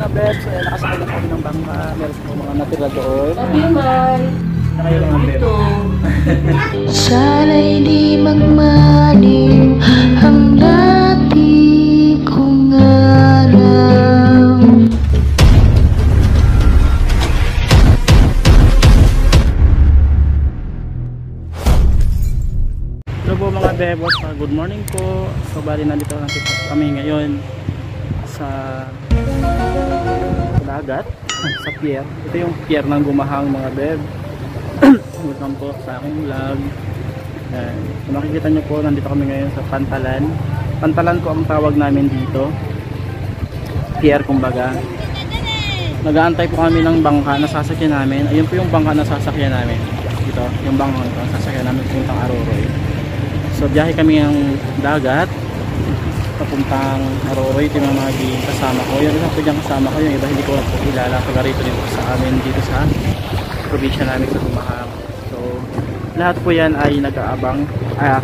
mga bebs, nakasakay na kami ng bangka. Meron po mga natira doon. Nakaya lang ang bebs. Sana'y di magmaniw ang dati kong alam. Hello po mga bebs, good morning po. So bali nandito kami ngayon sa dagat, sa pier. Ito yung pier ng Gumahang mga beb. Welcome po sa aking vlog. Kung makikita nyo po, nandito kami ngayon sa Pantalan. Pantalan po ang tawag namin dito, pier kumbaga. Nag-aantay po kami ng bangka na sasakyan namin. Ayun po yung bangka na sasakyan namin. Ito, yung bangka na sasakyan namin puntang Aroroy. So biyahe kami ng dagat papuntang Aroroy. Ito yung mga kasama ko. Yung isa po dyan kasama ko, yung iba hindi ko po kilala. Taga-rito din po sa amin dito sa probinsya namin sa Gumahang. So lahat po yan ay nag-aabang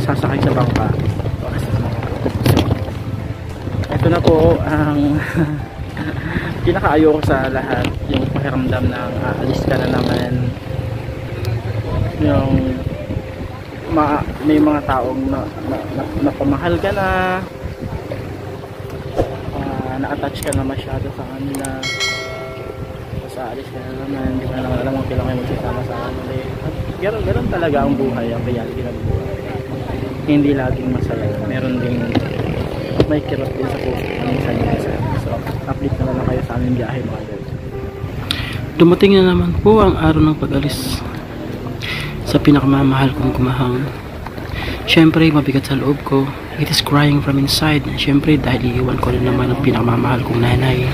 sasakay sa bangka. So ito na po ang pinakaayo ko sa lahat, yung pakiramdam ng aalis ka na naman, yung may mga taong napamahal ka na, na-attach ka na masyado sa kanila, tapos aalis ka na naman, hindi ka na naman alam kung kailan kayo magsasama sa kanila. At ganoon talaga ang buhay, ang reality ng buhay. Hindi laging masaya, meron ding may kirot din sa puso minsan. So update na lang kayo sa aming biyahe mga guys. Dumating na naman po ang araw ng pag-alis sa pinakamamahal kong Gumahang. Siyempre mabigat sa loob ko, it is crying from inside. Siyempre dahil iiwan ko rin naman ang pinakamamahal kong nanay.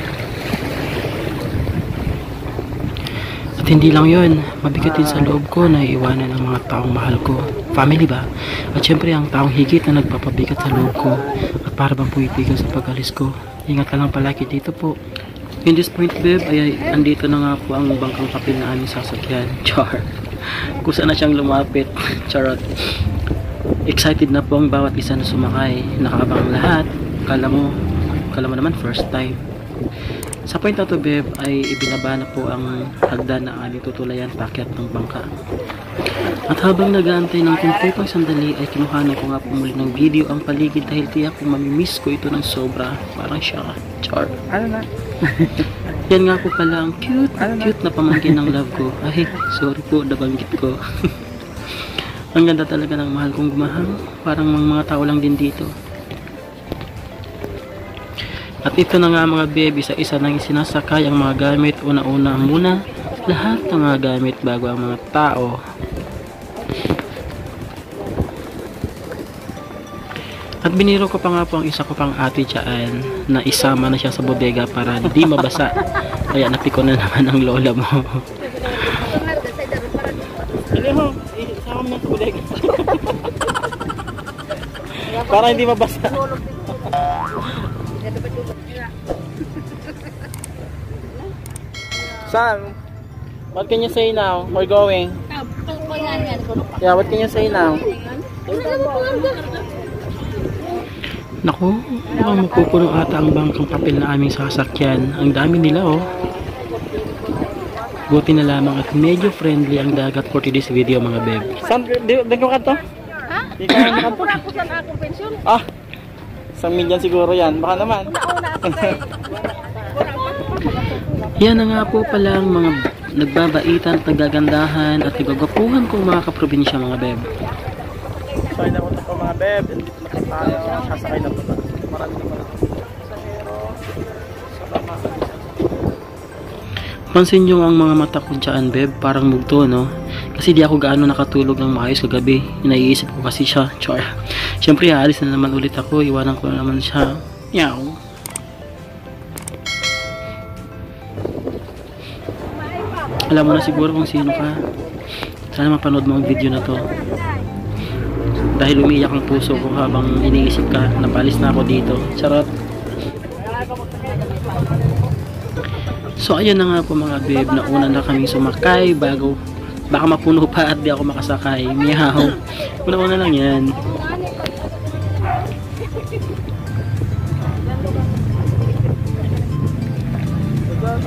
At hindi lang yun, mabigat din sa loob ko na iiwanan ang mga taong mahal ko, family ba? At siyempre ang taong higit na nagpapabigat sa loob ko at para bang pumipigan sa pag-alis ko. Ingat ka lang palagi dito po. In this point babe, ay andito na nga po ang bangkang kapil na aming sasakyan. Char. Kusa na siyang lumapit. Charot. Excited na po ang bawat isa na sumakay. Nakaabang lahat. Kala mo naman first time. Sa point na to babe ay ibinaba na po ang hagdan na aming tutulayan pakyat ng bangka. At habang nag-aantay ng kumpletong sandali ay kinuhanan ko nga po muli ng video ang paligid dahil tiyak kung mamimiss ko ito ng sobra. Parang siya. Char. Ano na? Yan nga po pala ang cute na pamangkin ng love ko. Ay, sorry po, nabanggit ko. Ang ganda talaga ng mahal kong Gumahang. Parang mga tao lang din dito. At ito na nga mga baby, isa-isa nang sinasakay ang mga gamit. Una-una muna lahat ng mga gamit bago ang mga tao. At biniro ko pa nga po ang isa ko pang ate dyan na isama na siya sa bodega para di mabasa. Kaya napiko na naman ang lola mo. Hindi mo, isama mo na sa bodega. Para hindi mabasa. Sam, what can you say now? We're going. Yeah, what can you say now? Naku, mukhang magpupuno ata ang bangkang papel na aming sasakyan. Ang dami nila oh. Buti na lamang at medyo friendly ang dagat for today's video mga beb. Saan? Di ko kanto? Ha? Di ko kanto? Wala ko saan akong pensyon. Ah, 1 million siguro yan. Baka naman. Yan na nga po pala ang mga nagbabaitan at nagagandahan at nagagapuhan kong mga kaprobinsya mga beb. So ayun na po mga beb. Dito na po tayo. Sasakay na po tayo. Marami na po pasahero. Salamat. Pansin nyo ang mga mata ko dyan beb, parang mugto no? Kasi di ako gaano nakatulog ng maayos kagabi. Naiisip ko kasi siya. Char. Siyempre aalis na naman ulit ako. Iwanan ko na naman siya. Meow. Alam mo na siguro kung sino ka. Sana mapanood mo ang video na to. Dahil umiiyak ang puso ko habang iniisip ka, napalis na ako dito. Charot. So ayun na nga po mga babe, nauna na kaming sumakay bago baka mapuno pa at di ako makasakay. Meow. Una-una lang yan.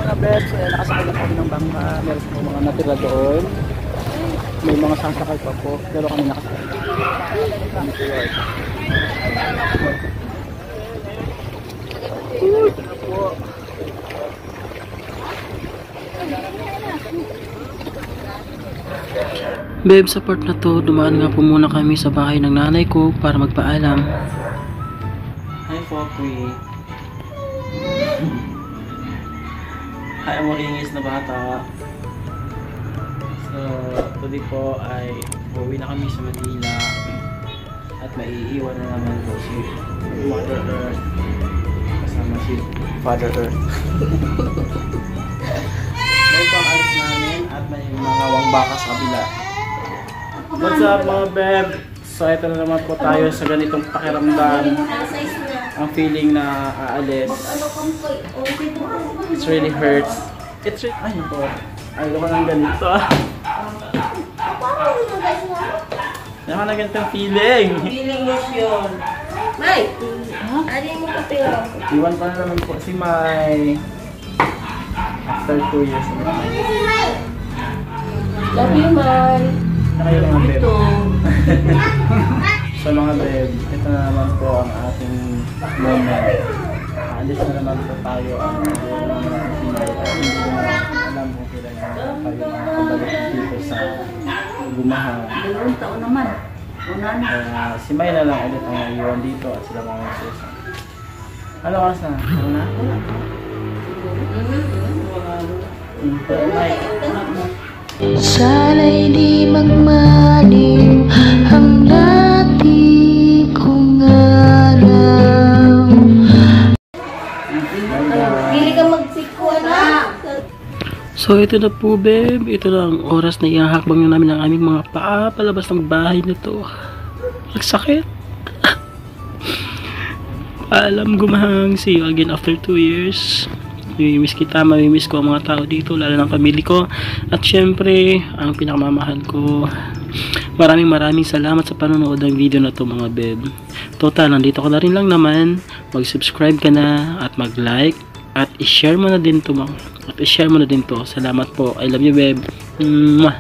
mga bebs, nakasakay na kami ng bangka. Meron po mga natira doon. May mga sasakay pa po, pero kami nakasakay. Kami po ay. Ito na po. Babe, sa part na to, dumaan nga po muna kami sa bahay ng nanay ko para magpaalam. Hi, Poppy. Hi, moringis na bata. So, today po ay uuwi na kami sa Manila at maiiwan na naman po si Mother Earth kasama si Father Earth. May pang-alis namin at may mga wangbaka sa kabila. What's up mga beb? So ito na naman po tayo sa ganitong pakiramdam. Ang feeling na aalis. It really hurts. It's really... Ay po. Ayaw ko ng ganito. Ayaw ko ng ganitong feeling. Feeling lotion. May! Adi mo ka pero. Iwan pa na naman po si Mai. After 2 years. Love you, Mai. Kayo mga beb. Ito. So mga beb, ito na naman po ang ating moment. Aalis na naman po tayo ang Sinay. Hindi ko na alam kung kailan tayo makakabalik dito sa Gumahang. 2 taon naman. Una na. Kaya si May na lang ulit ang naiwan dito at sila mga Susan. Ano oras na? Ano na? Sana'y di magmaliw ang dati kong araw. Pili ka magsiko na. So ito na po babe, ito na ang oras na ihahakbang na namin ang aming mga paa palabas ng bahay na to. Nagsakit. Paalam Gumahang, see you again after 2 years. Mamimiss kita, mamimiss ko ang mga tao dito, lalo ng pamilya ko. At syempre, ang pinakamamahal ko. Maraming salamat sa panonood ng video na to mga beb. Total, nandito ka na rin lang naman. Mag-subscribe ka na at mag-like. At i-share mo na din to. Salamat po. I love you, babe. Mwah.